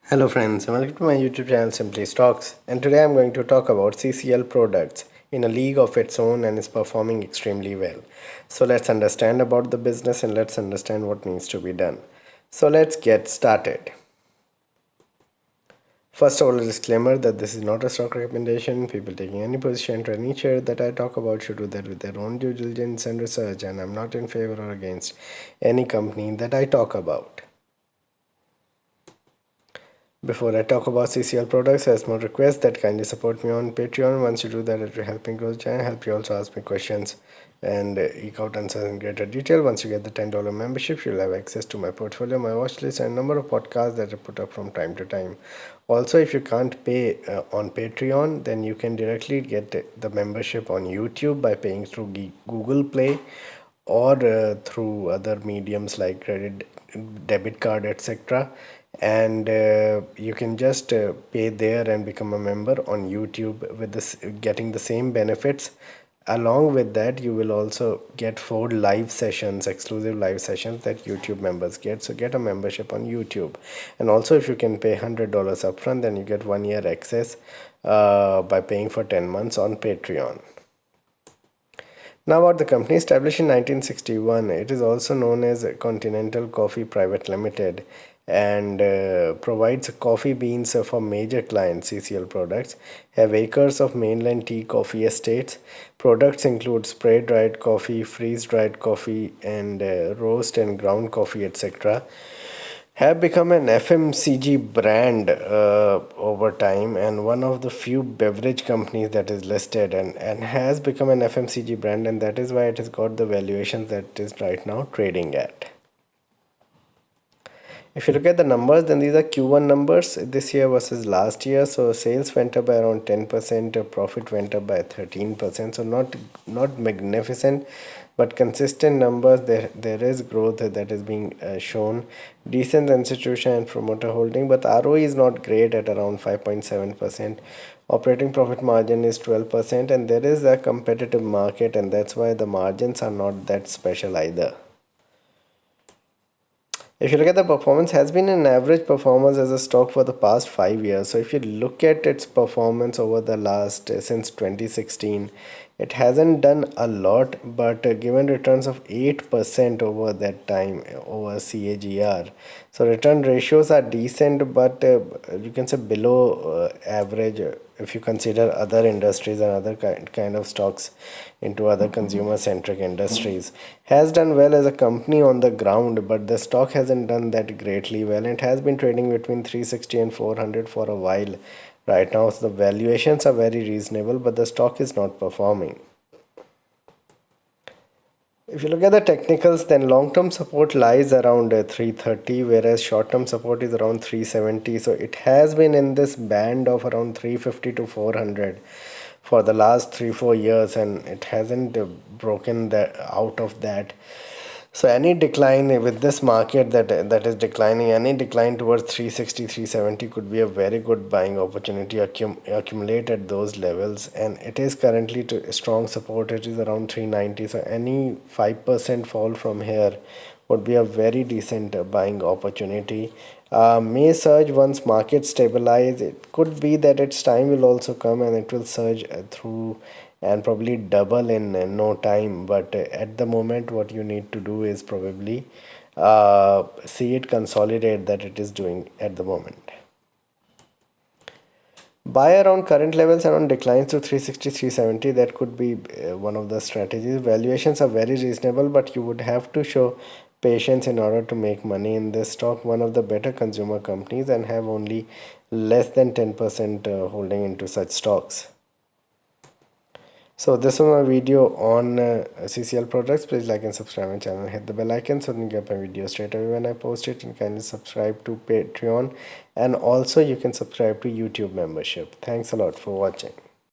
Hello friends, and welcome to my YouTube channel Simply Stocks, and today I'm going to talk about CCL Products in a league of its own and is performing extremely well. So let's understand about the business and let's understand what needs to be done. So let's get started. First of all, a disclaimer that this is not a stock recommendation. People taking any position to any share that I talk about should do that with their own due diligence and research, and I'm not in favor or against any company that I talk about. Before I talk about CCL products, I have more request that kindly support me on Patreon. Once you do that, it will help me grow the channel, help you also ask me questions and eke out answers in greater detail. Once you get the $10 membership, you'll have access to my portfolio, my watch list, and a number of podcasts that I put up from time to time. Also, if you can't pay on Patreon, then you can directly get the membership on YouTube by paying through Google Play or through other mediums like credit, debit card, etc. And you can just pay there and become a member on YouTube with this, getting the same benefits. Along with that, you will also get 4 live sessions, exclusive live sessions that YouTube members get. So get a membership on YouTube. And also, if you can pay $100 upfront, then you get 1 year access by paying for 10 months on Patreon. Now about the company, established in 1961, it is also known as Continental Coffee Private Limited and provides coffee beans for major clients. CCL Products have acres of mainland tea coffee estates. Products include spray dried coffee, freeze dried coffee, and roast and ground coffee, etc. Have become an FMCG brand over time, and one of the few beverage companies that is listed and has become an FMCG brand, and that is why it has got the valuations that it is right now trading at. If you look at the numbers, then these are Q1 numbers this year versus last year. So sales went up by around 10%, profit went up by 13%. So not magnificent, but consistent numbers. There is growth that is being shown. Decent institution and promoter holding, but ROE is not great at around 5.7%. Operating profit margin is 12%, and there is a competitive market, and that's why the margins are not that special either. If you look at the performance, has been an average performance as a stock for the past 5 years. So if you look at its performance over the last since 2016, it hasn't done a lot, but given returns of 8% over that time over CAGR. So return ratios are decent, but you can say below average if you consider other industries and other kind of stocks into other consumer centric industries. Has done well as a company on the ground, but the stock hasn't done that greatly well. It has been trading between 360 and 400 for a while right now. So the valuations are very reasonable, but the stock is not performing. If you look at the technicals, then long-term support lies around 330, whereas short-term support is around 370. So it has been in this band of around 350 to 400 for the last 3-4 years, and it hasn't broken that out of that. So any decline with this market that is declining, any decline towards 360, 370 could be a very good buying opportunity. Accumulate at those levels, and it is currently to strong support. It is around 390. So any 5% fall from here would be a very decent buying opportunity. May surge once markets stabilize. It could be that its time will also come and it will surge through and probably double in no time. But at the moment, what you need to do is probably see it consolidate that it is doing at the moment. Buy around current levels and on declines to 360, 370. That could be one of the strategies. Valuations are very reasonable, but you would have to show patience in order to make money in this stock. One of the better consumer companies and have only less than 10% holding into such stocks. So this was my video on CCL products. Please like and subscribe my channel. Hit the bell icon so you get my video straight away when I post it. And kindly subscribe to Patreon. And also you can subscribe to YouTube membership. Thanks a lot for watching.